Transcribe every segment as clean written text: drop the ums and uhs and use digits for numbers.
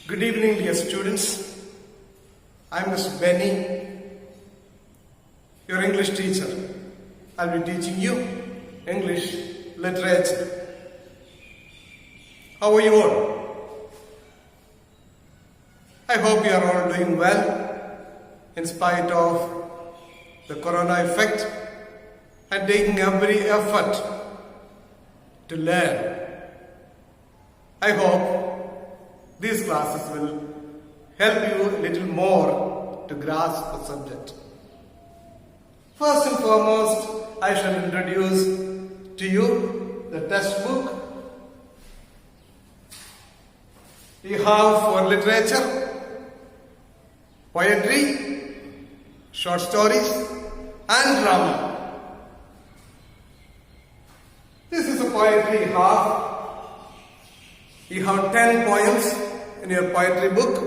Good evening, dear students. I am Mr. Benny, your English teacher. I will be teaching you English literature. How are you all? I hope you are all doing well in spite of the corona effect and taking every effort to learn. I hope these classes will help you a little more to grasp the subject. First and foremost, I shall introduce to you the textbook we have for literature, poetry, short stories and drama. This is a poetry half. You have 10 poems in your poetry book,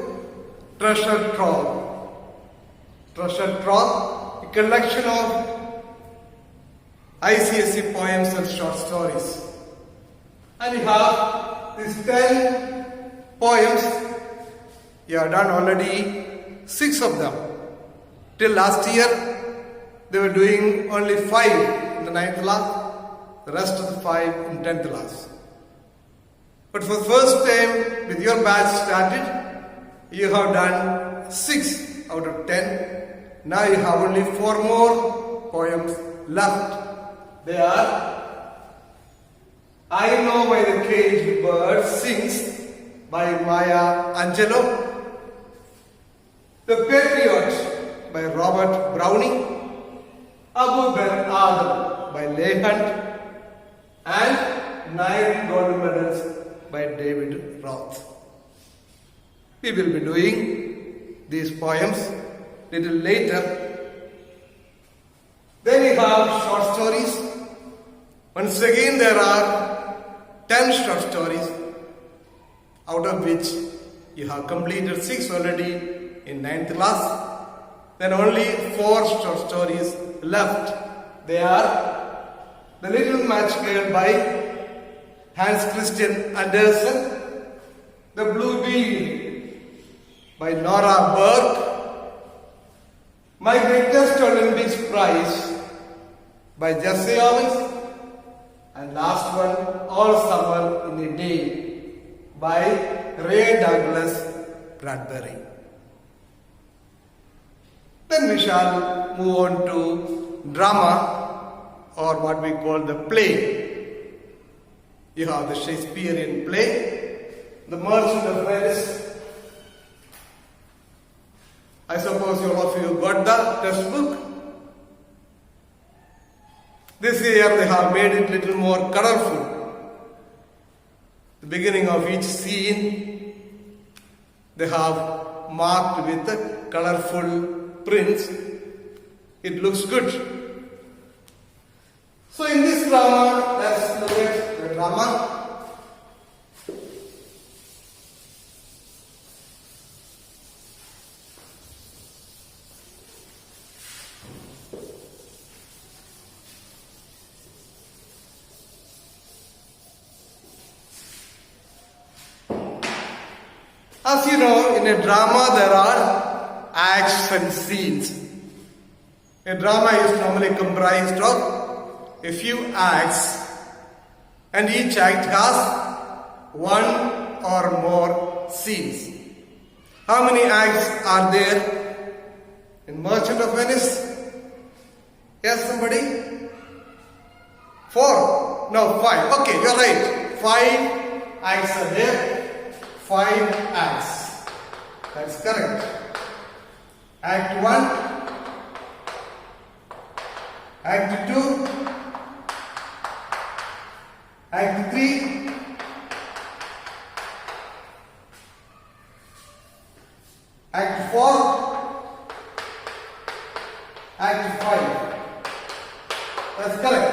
Treasure Trove. Treasure Trove, a collection of ICSE poems and short stories. And you have these 10 poems. You have done already 6 of them. Till last year, they were doing only 5 in the 9th class, the rest of the 5 in 10th class. But for the first time, with your batch started, you have done 6 out of 10. Now you have only 4 more poems left. They are I Know Why the Caged Bird Sings by Maya Angelou, The Patriot by Robert Browning, Abu Ben Adhem by Leigh Hunt, and 9 gold medals by David Roth. We will be doing these poems little later. Then we have short stories. Once again there are 10 short stories, out of which you have completed 6 already in 9th class. Then only 4 short stories left. They are The Little Match Girl by Hans Christian Andersen, The Blue Bean by Nora Burke, My Greatest Olympics Prize by Jesse Owens, and last one, All Summer in a Day by Ray Douglas Bradbury. Then we shall move on to drama, or what we call the play. You have the Shakespearean play, The Merchant of Venice. I suppose all of you got the textbook. This year they have made it little more colorful. The beginning of each scene they have marked with colorful prints. It looks good. So in this drama, let's look at the drama. As you know, in a drama there are acts and scenes. A drama is normally comprised of a few acts, and each act has 1 or more scenes. How many acts are there in Merchant of Venice? Yes, somebody? 4? No, 5. Okay, you're right. 5 acts are there. 5 acts. That's correct. Act 1, Act 2, Act 3, Act 4, Act 5. That's correct.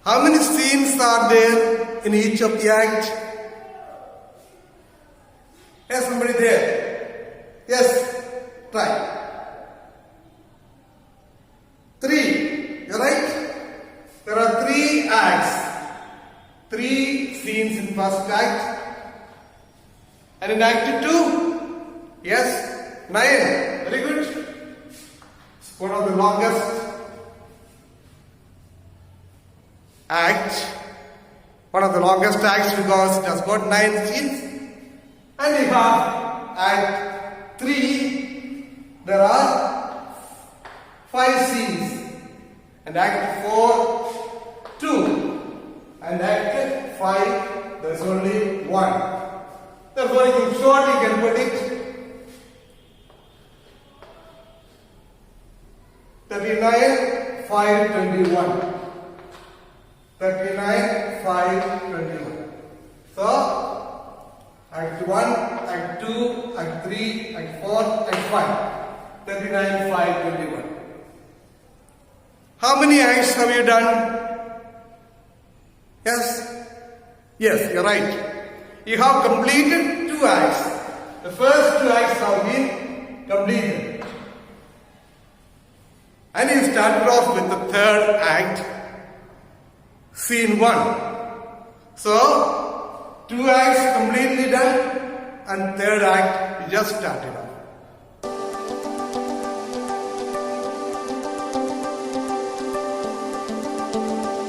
How many scenes are there in each of the acts? Yes, somebody there? Yes, try. 3, you're right? There are 3 acts. 3 scenes in first act And in Act 2, yes, 9. Very good. It's one of the longest acts. One of the longest acts because it has got 9 scenes. And you have Act 3, there are 5 scenes. And Act 4, 2. And Act 5, there is only 1. Therefore, in short, you can predict 39, 5, 21. 39, 5, 21. So, Act 1, Act 2, Act 3, Act 4, Act 5. 39, 5, 21. How many acts have you done? Yes? Yes, you're right. You have completed 2 acts. The first 2 acts have been completed. And you started off with the third act, scene 1. So, 2 acts completely done and third act you just started off.